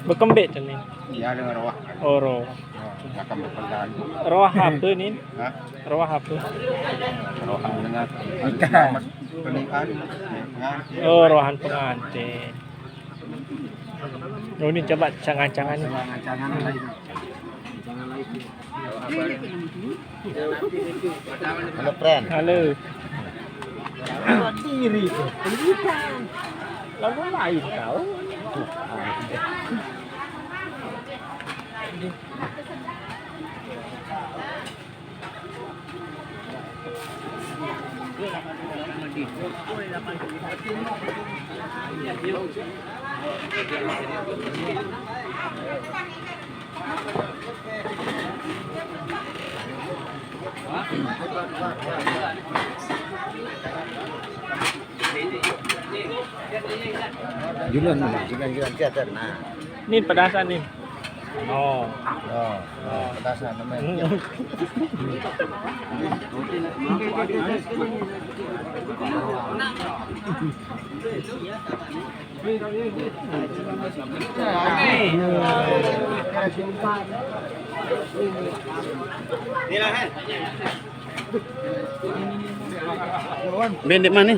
Berkembek tu ni. Ya dengan rawah. Oh, roh. Akan berpelan. Rawah apa ni? Hah? Rawah apa? Rawah dengan ikan. Pernikahan. Oh, rohan pengantin. Oh, ni coba cangan-cangan. Jangan lain. Halo, friend. Halo. Diri tu. Bukan. Lagu lain kau. Julan teater. Nah. Ni pedasan ni. Oh. Petasan namanya. Bendek mana?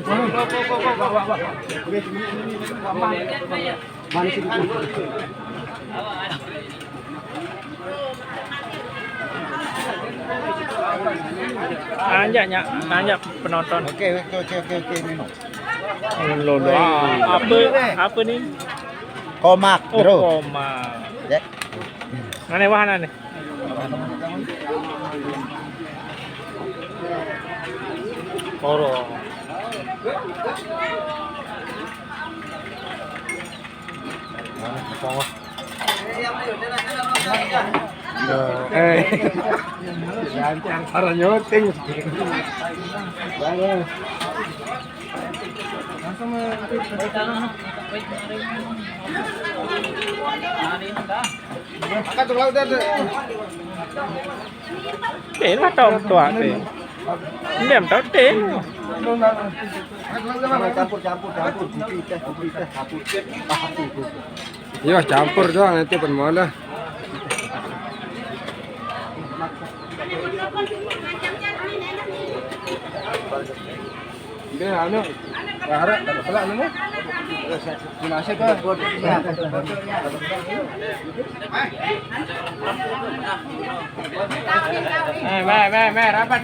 Tanya penonton. Oke. Minum. Lolo. Apa ni? Komak, Oh, bro. koma. Jack. Mana wahana ni? Oro. Jangan cara nyoting. Makan tu laut dah. Tên mà trồng tỏa thì niệm tao tên. Yo, campur doang nanti penmola. Ini anu, harap tak pelak anu. Masih ke? Meh, rapat.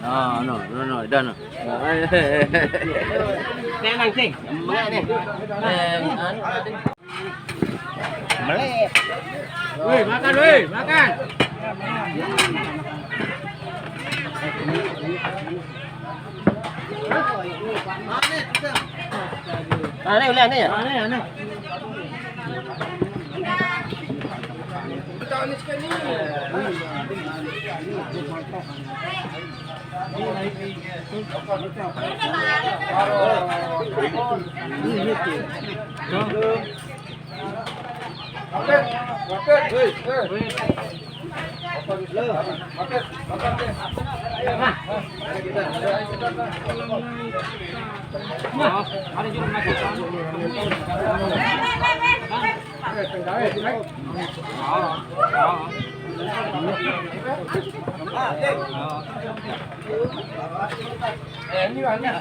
No, dah no. Neng nangking. Melek. Woi, makan. Aneh ya? Aneh. Ini banyak.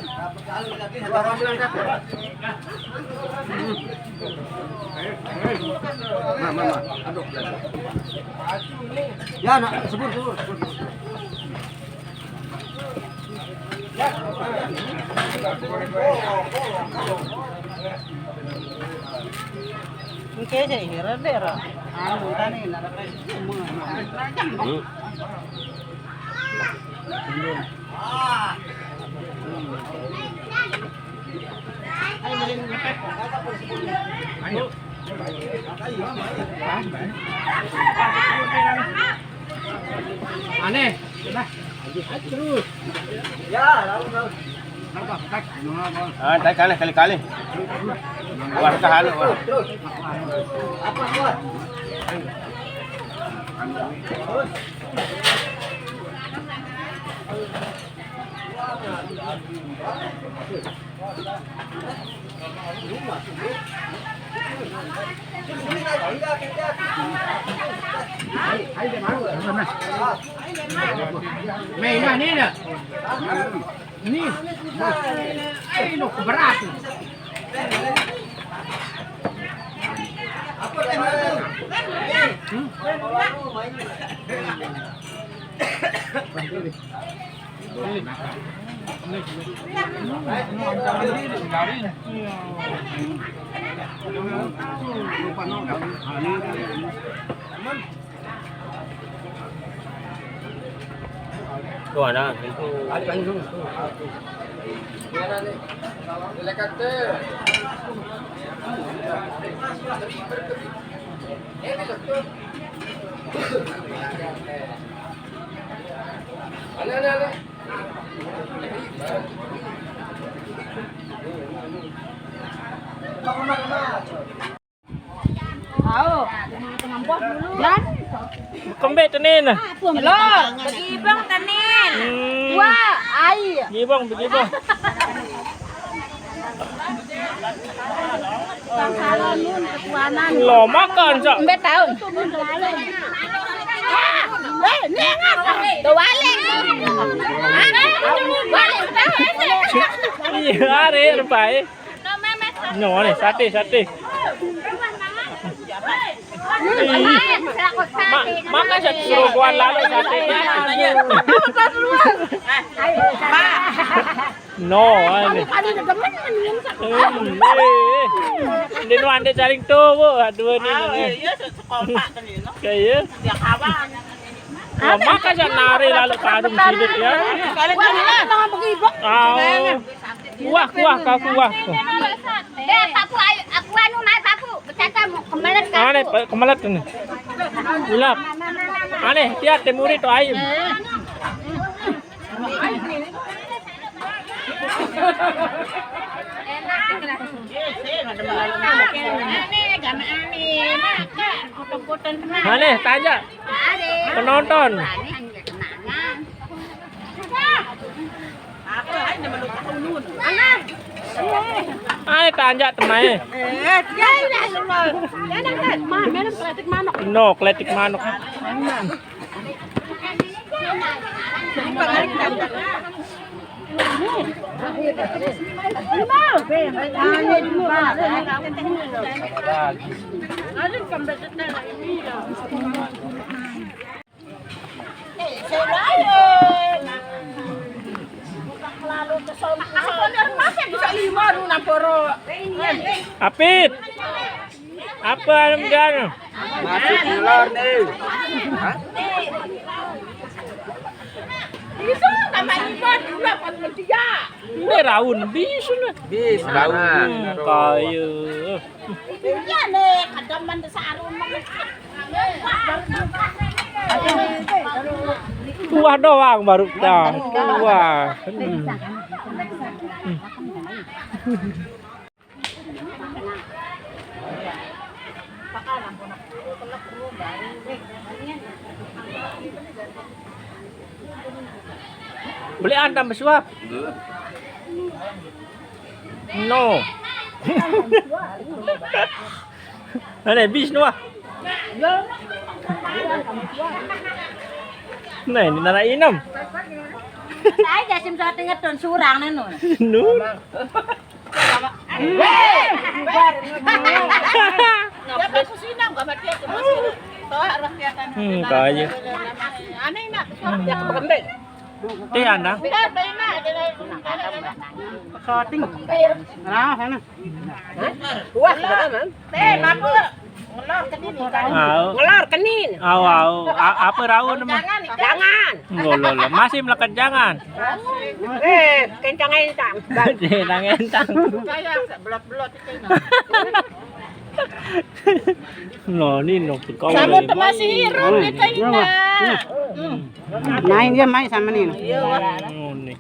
Mama, aduk. Ya, nak sebut. Oke, jadi ini rada. Anu tani nak semua. Aneh. Terus. Ya, lalu. Tak kali. Wah, kahalo. Apa buat? Nah, ini dah. Ini. Ini berat. Tuh ada. Tahu. Dan Kembali tenin. lo ibang tanin. Wah, ai. Gibong, begibong. Kalau nun ketuanan. Lo makan cak. Mbak tahu. Ni tu balik. Balik tahu. Iya, are repai. No nih, sate. Makan satu seruan lalu satenya. No, ini. Din wande saling tuwo, dua nih. Kayak. Makan sak nari lalu kadung sidit ya. Kuah. Aku anu naik aku. Bercanda mau kembali. Aneh, kemelet ini. Ulap. Aneh, dia temuri to ayam. Aneh, tanya. Penonton. Aneh tanya temai. No, kletik manuk. Apit. Apa anam gano? Masuk ular nih. Ini raun bisu na. Bis, lawan. Kayu. Iya nih, kadaman desarun. Kuah doang baru dah. Kuah. Beli anda bersuap? No. Ada bis nuah. Nah, ini nara inam. Saya jasim soal tinggal don surang nih nun. Nun. Kaya. Aneh nak, ya kebendeng. Teh anda. Sorting. Nah, sana. Wah, teh apa? Ngelor kenin. Apa rawon mah? Jangan. Ngolol, masih melekat jangan. Kencang entang. Kencang entang. Saya belot-belot itu. No, ni no kau. Sama masih hirup itu ini. Main dia main sama nih. Ni.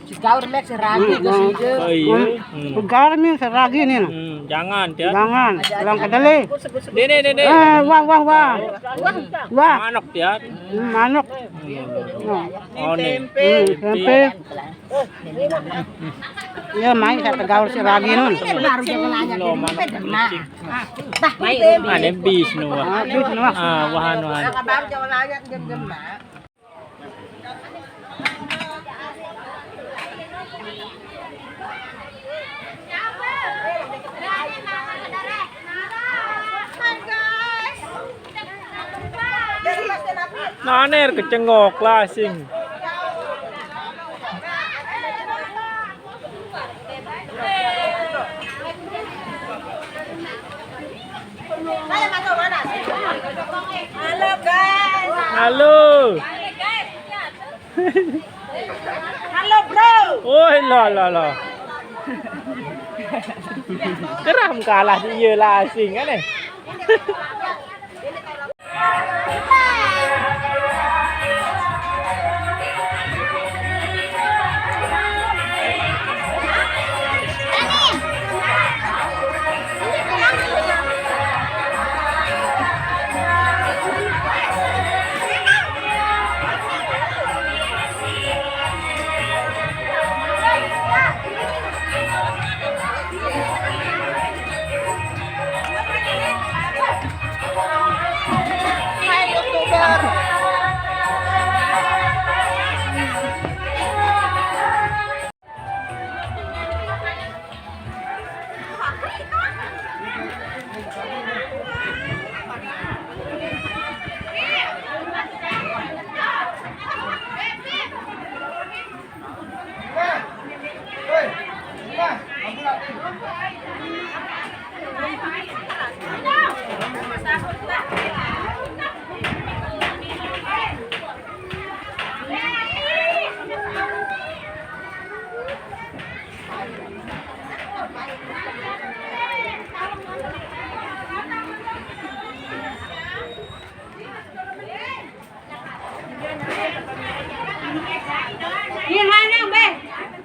Gaur mek seragi ke sini. Oh iya. Pegar nih seragi nih. Jangan dia. Jangan, kurang kedele. Dede. Wah. Manok dia. Manuk. Oh nih. Tempe. Ya main kata gaul seragi nun. Baru jangan nanya. Lo manok kucing. Dah, baik. Ada bis nu. Habis nuah. Wahan. Baru jangan nanya jam-jam nak. Naner kecengok lah sing. Halo guys. Halo. Halo bro. Oi lah. Keram kalah dia lah asing kan eh. Ini mana, Be?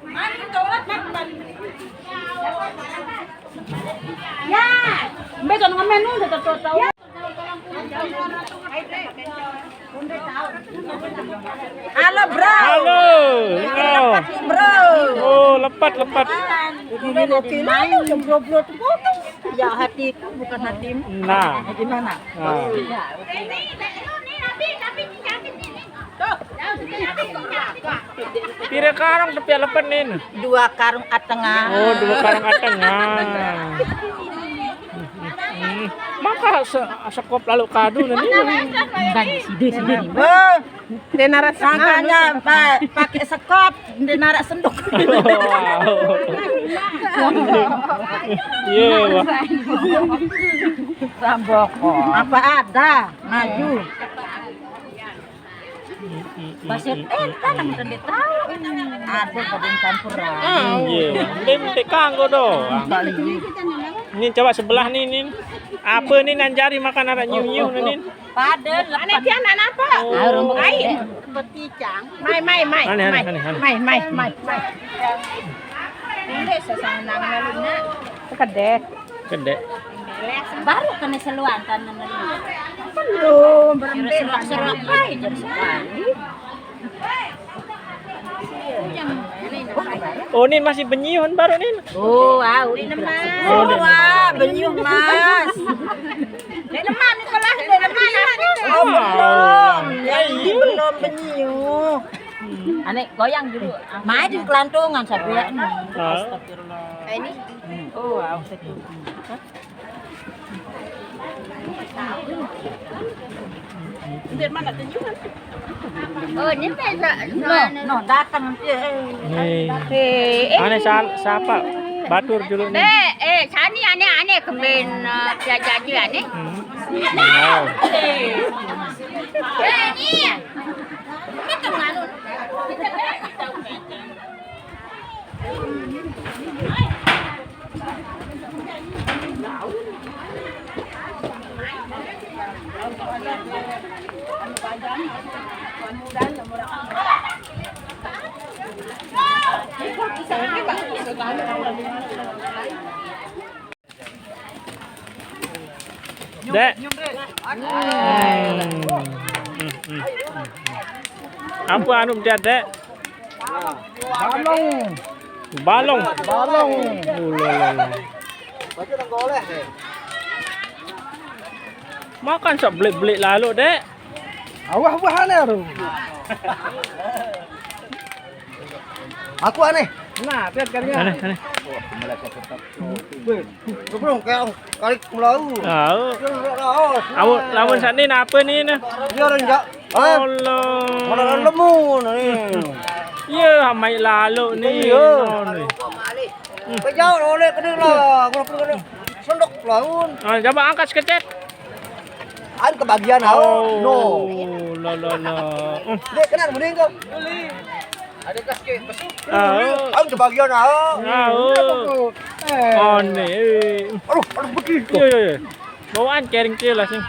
Mana tolak makan. Ya, Be jangan ngamen nu tahu. Halo, Bro. Halo. Bro. Oh, lepat. Ini kilo jomblo tuh. Ya hatiku bukan hatimu. Nah. Gimana? Pira karung tapi lepat nih. 2 karung atengah. Oh, 2 karung atengah. Maka sekop lalu kadu nanti. Sini. Oh, denara sangkanya pakai sekop, denara sendok. Wow. Iya, wah. Sambok. Apa ada? Maju. Baset tanam tadi tahu. Ada pada campuran. Iya. Dem kanggo do. Ini coba sebelah nih. Apa nih nanjari makan ada nyiu-nyiu nih. Paden, ane dia anak apa? Oh. Air, peticang. Mai. Mai. Ini sesana ngaluna. Kedek. Baru kena seluan tanam belum serak aja sekali. Oh, ini masih benyihun baru nih. Oh, wow, ini mas. Oh, wah, benyuh mas. Deneman sekolah, deneman. Oh, belum. Ya, ini belum benyuh. Ane goyang dulu. Main di kelantungan sampai ya. Astagfirullah. Ini. Oh, wow. Dari mana tunjukan? Oh, ini beda. No, datang Ane siapa? Batur dulu nih. Sani ane keben jadi ane. Wow. Ini. Kita nganu. Dek. Apa anu dia, Dek? Balong. Balong. Baca nang goleh. Makan sok beli-beli lalu, Dek. Awah-awahan ero. Aku aneh. Nah, lihat kalian. Aneh. Belum kayak kali melau. Tahu. Awak lawan saat ni apa ni nah? Dia renjak. Allah. Mana lemun ni. Ya, hamai lalu ni. Iya. Kejauh oleh kena lah. Kalau kena sondok laun. Ah, coba angkat sekecil. An kebagian hao. No. La. Dek kena mending kau. Ada kasih. Tahu. An kebagian hao. Tahu. Oh ni. Aduh begitu. Ya. Bawaan kering kecil lah sih.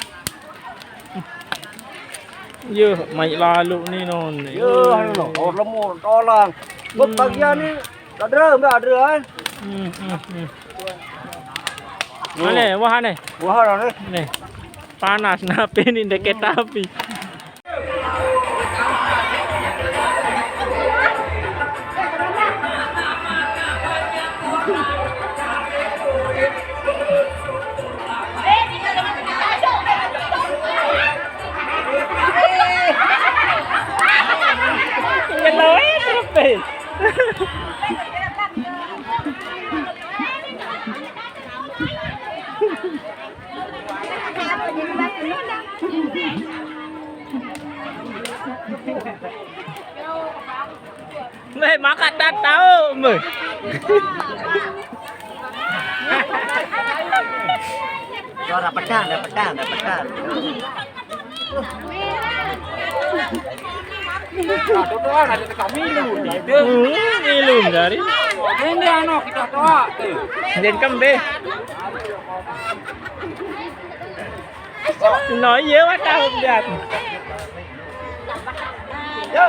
Ya, mai lalu ni non. Ya, oh lemun tolong. Bagian ni ada kan? Mana? Wah ni. Wah ni. Ni. Panas napi ni dekat api. Hello, terus. Nih makan tak tahu, Mbak. Dapat pedang. Ada kami lu. Ilum dari. Ini ano kita toa. Đến cầm bê. Nói dễ quá tao không đẹp. Yo.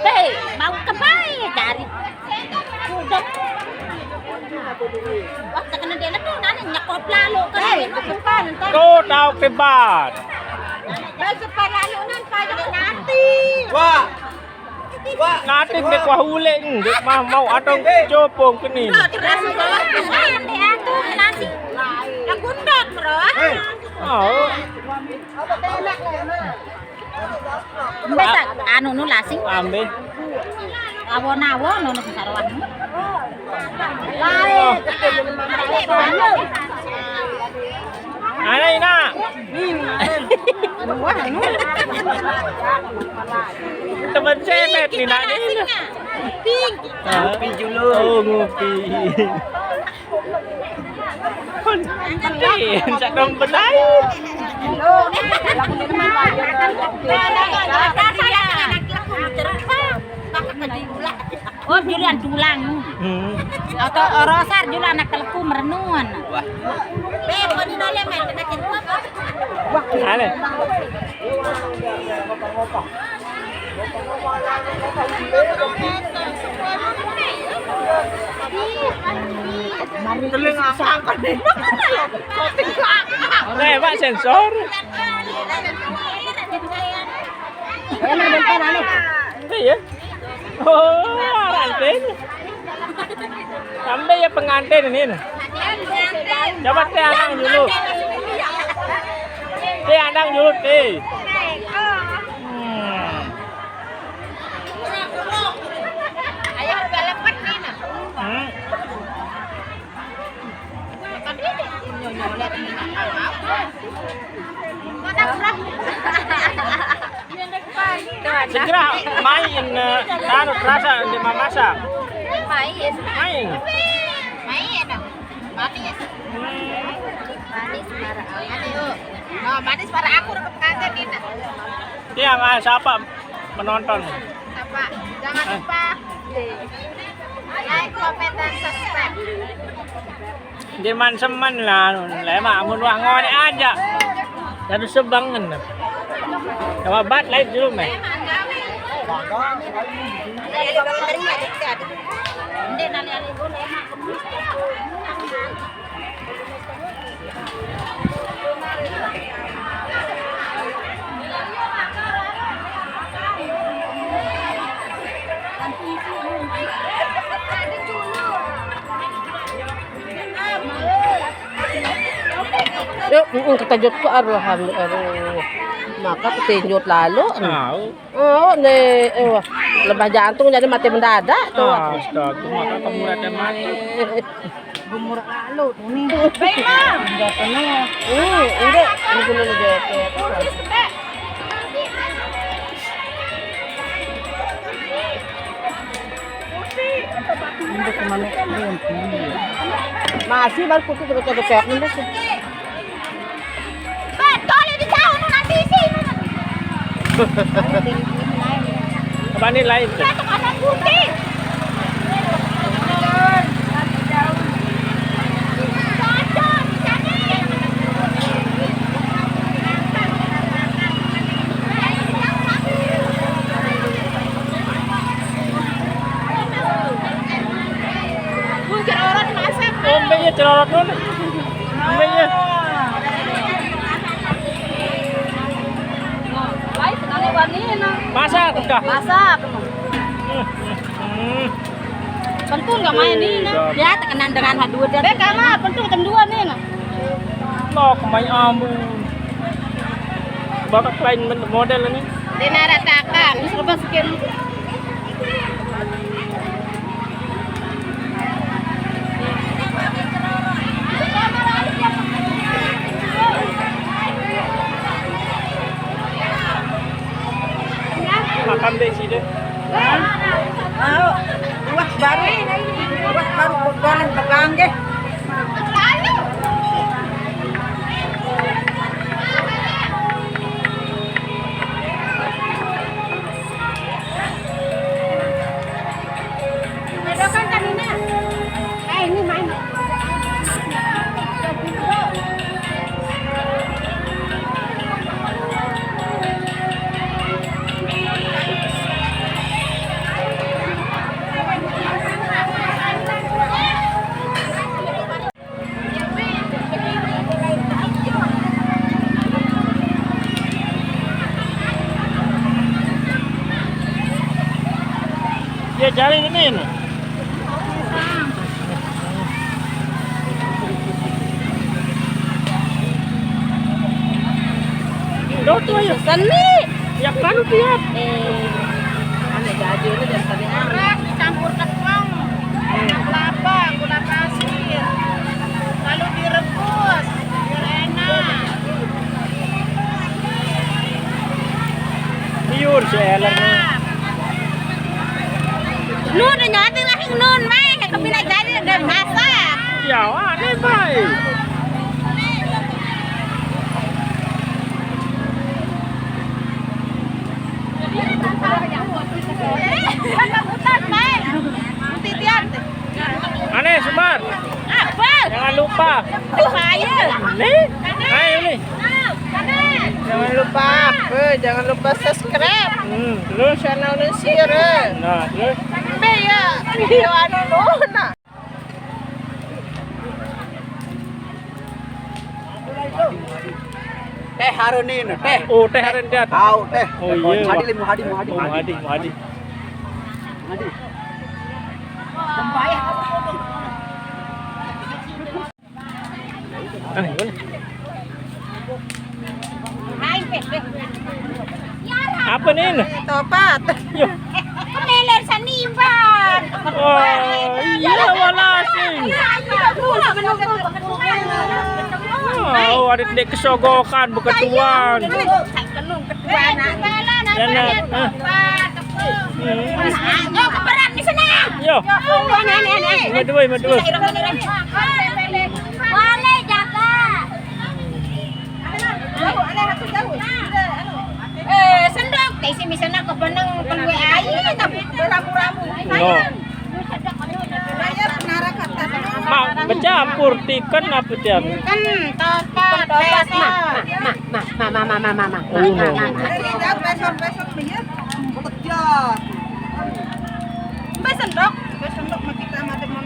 Hei, mau kemana cari kudok? Waktu kena dia tu nana nyakop lalu kan? Bukan, Cô tao cái bát. Baju lalu nan payah nanti. Wah. Nanti dia kuah uling. Dia mau atau copong ke ni. Terus nanti aku nanti. Aku ndok bro. Oh. Basta anu nu lasing. Ambil. Awon-awon nu sarwan. Lae. Ana ina. Teman cemet ni nak ni. Pink. Ngopi dulu. Oh, ngopi. Kon. Sak dong benai. Oh, julian tulang. Atau rosar julian anak teleku merenuan. Bebo di dalam main kena cinta. Ale. Teling asang kan ni. Nih, Pak sensor. Iya. Oh, rantin. Sampai ya pengantin ini. Coba teh anang dulu. Teh anang dulu teh. Ayo balapan ni na. Segera main taruh rasa di memasak. Main. Main. Main. Manis. Manis para ayo. Oh, manis para aku rekam kangen ni na. Dia nggak siapa menonton. Apa? Jangan lupa like, comment, dan subscribe. Di man-seman lah, lema mun wah ngone aja. Jadi sebangen. Coba bat live dulu, Meh. Hindi nali-ali ko na emak. Yung katajot ko arahan maka petinjot lalo. Tahu. Oh, ne lebah jantung jadi mati mendadak tuh. Astaga, maka kamu ada mati. Gumurah lalu nih. Enggak penuh. Enggak, ini dulu jaket. Masih baru putih cepet-cepet nih sih. Betul di jauh nanti sih. Apa ini lain? Ada putih. Ombenya cerorot dulu. Ombenya. Baik sekali warnanya. Masak udah. Masak. Pentul nggak main ini nah. Ya tekanan dengan hadua dia. Kamu pentul jam 2 nih nah. Lo kemain ambun. Bakal lain model ini. Dina ratakan, serba sekian. Makan deh sih deh. Buat baru pegangan pegang deh. Bedokan kan ini. Ini main. Ya cari ini. Đâu tuh ya? Seni. Ya kan tiap. Aneh gaji ini dari tadi Arak dicampur tepung, kelapa, gula pasir, lalu direbus biar enak. Liur seelernya. Nun udah nyati lagi nun, meh kepilih jadi udah masak. Ya aneh baik. Aneh Sumar. Apa? Jangan lupa. Ayo. Nih. Ayo nih. Jangan lupa jangan lupa subscribe Terus channel Nusir. nah, terus Ya, video anu nona. Teh harunin, teh. oh teh haren dia. Tahu teh. Oh iya. Hadi muhadi. Oh, Hadi. Hadi. Aneh, boleh. Hai, Pe. Apa nih? Topat. Yo. Kemeler sanimban. Oh, iya walasin. Oh, ada dek kesogokan bukan tuan. Yo, keberan di sana. Yo. Madui. Boleh jaga. Sendok. Tesi misalnya kebenang penwe air tapi beramu-ramu. No. Mak bercampur tikan apa tiap? Kan topat Mama. Oh, no. Besok dia. Mbak sendok kita mati mon.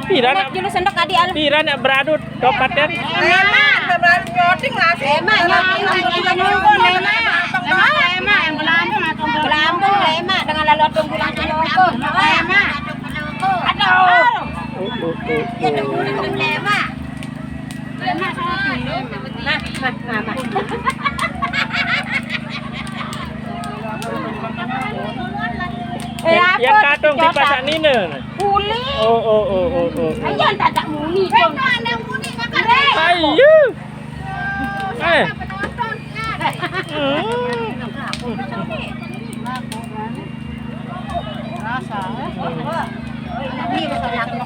Pira nak Julu sendok adi al. pira nak beradut dopatnya. Lema, sebelah nyoting lah. Lema nyoting bukan nunggu lema. Lema yang belambung atau belambung lema dengan lalu tunggu lagi nunggu. Lema. Aduh. Ya tunggu lema. Lema nah. Yang kadung di pasar Nina. Puli. Oh. Ayo tak muni. Ada muni makan. Ayo.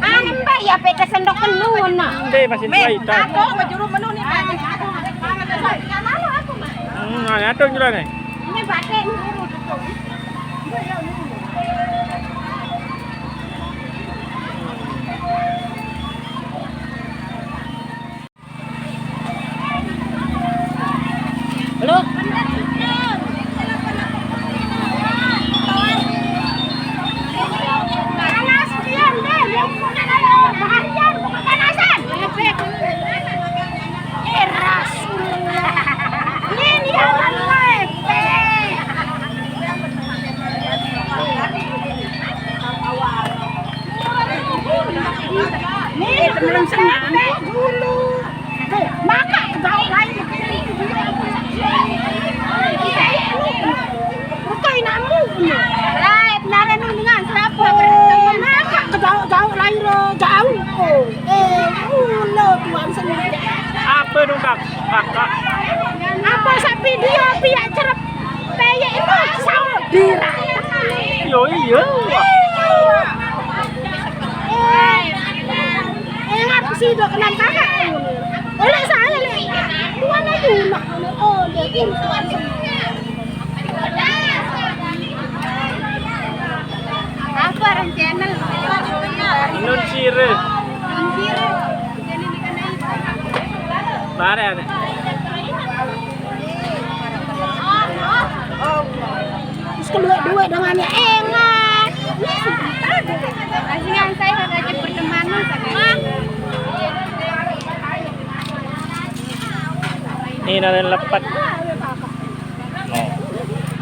Apa ya peta sendok kenun nak. Deh masih kaitan. Aku majuru menu nih. Ada juga nih. Ini pakai Loh. Panas diam deh, bahaya kepanasan. Rasulullah. Ini orang lepe. Nih belum sampai dulu. Maka kau lain. Bukan namu. Lain nara nungan siapa? Maka jauh lain jauh. Ulo tuan sendiri. Apa dong kakak? Apa sapi dia pihak cerep peyek itu sama dira. Yo iya. Aku sih dok enam kakak. Oleh saya le. Tuan aja nak. Oh dia tuan apa rencana? Nun sire. Bare ada. Terus kedua dengannya enak. Asingan saya kagak pertemanan sekarang. Ini ada lepat.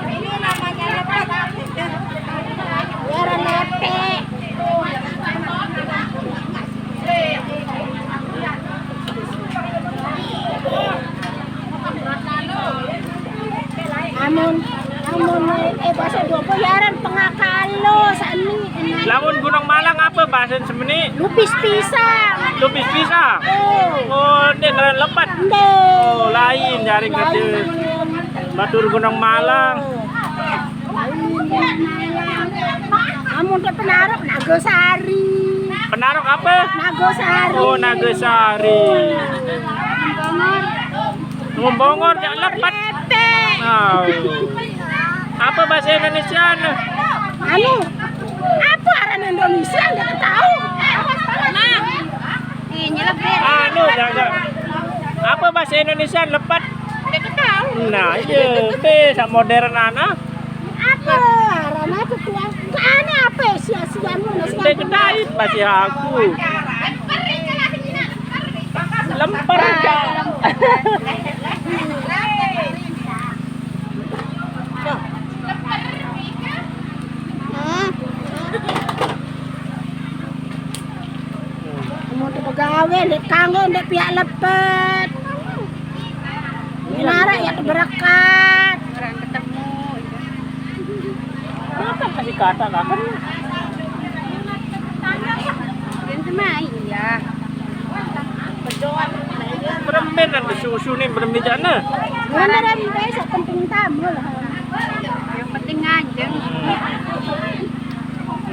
Ini namanya lepat. Biar lepe. Amun bahasa Jopo yaran pengakalo sani. Lamun Gunung Malang apa bahasa semeni? Lupis pisang. Lupis pisang. Oh, ini keren lepat. Oh, lain dari gede. Batur Gunung Malang. Amun ke Penarok Nagosari. Penarok apa? Nagosari. Oh, Nagasari. Ngumbongor yang lepat. Oh. Apa bahasa Indonesia? Anu, apa orang Indonesia nggak tahu. Nah, ini lebih. Anu, jangan. Apa bahasa Indonesia lepat? Nggak tahu. Nah, iya, bisa modern anak. Apa? Karena aku tuan. Karena apa? Sia-sia nasi. Dia kedai masih aku. Lempar aja. Mau pegawai dek kangen dek pihak lepet. Nara ya berkat. Orang ketemu. Apa kasih kata kan? Dan sama iya. Berdoa. Beremben nanti susu nih beremben jana. Beneran besok penting tamu lah. Yang penting aja.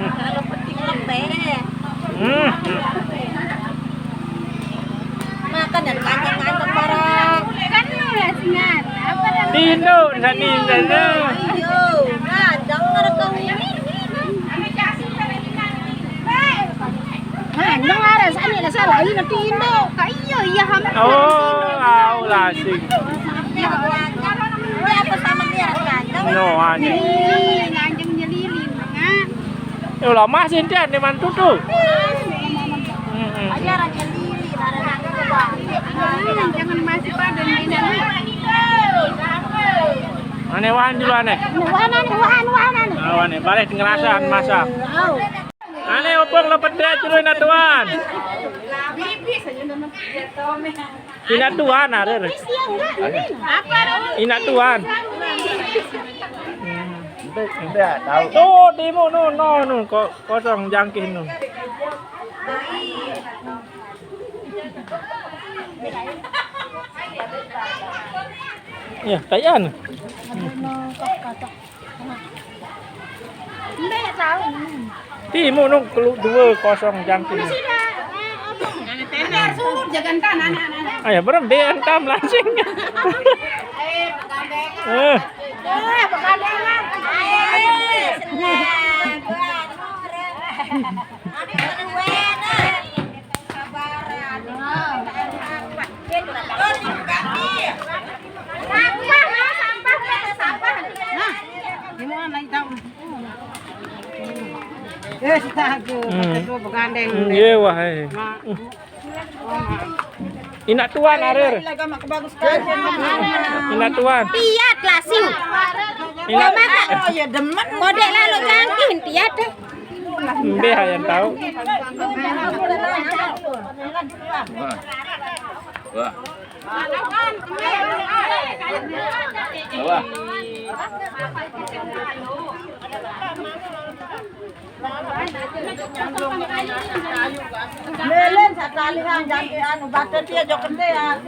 Kalau penting lebih. Makan dan kantong-kantong barang. Kan lu lah singan. Apa dan Dino, sani sana. Ayo, nah jangan kau ini. Nah, dengar sani lah salah ini nanti Indo. Kayo iya hamil. Oh, lasik. Dia apa sama dia kan? No ani. Nganjeng nyelilin enggak. Yo lama sih dia nih mantu tuh. Ajaran nyelilin jangan masih pada mainan. Ane wan dulu ane. Wan. Ane balik ngerasain masak. Ane opong lepet deh cuy natuan. Inat tuan ada. Inat tuan. Tidak tahu. Tuh timu no kosong jangkin nu. Ya kayan. Timu nu kelu 2 kosong jangkin. Jangan tanah. Ayo berem dia tam langsing. Iya wah. Inak tuan arir. Inak tuan. Piat lah sih. Inak. Ya demen. Kode lalu jangkin piat deh. Mbeh yang tahu. Wah. Lelen sakali hang jangan anu batet dia joket dia.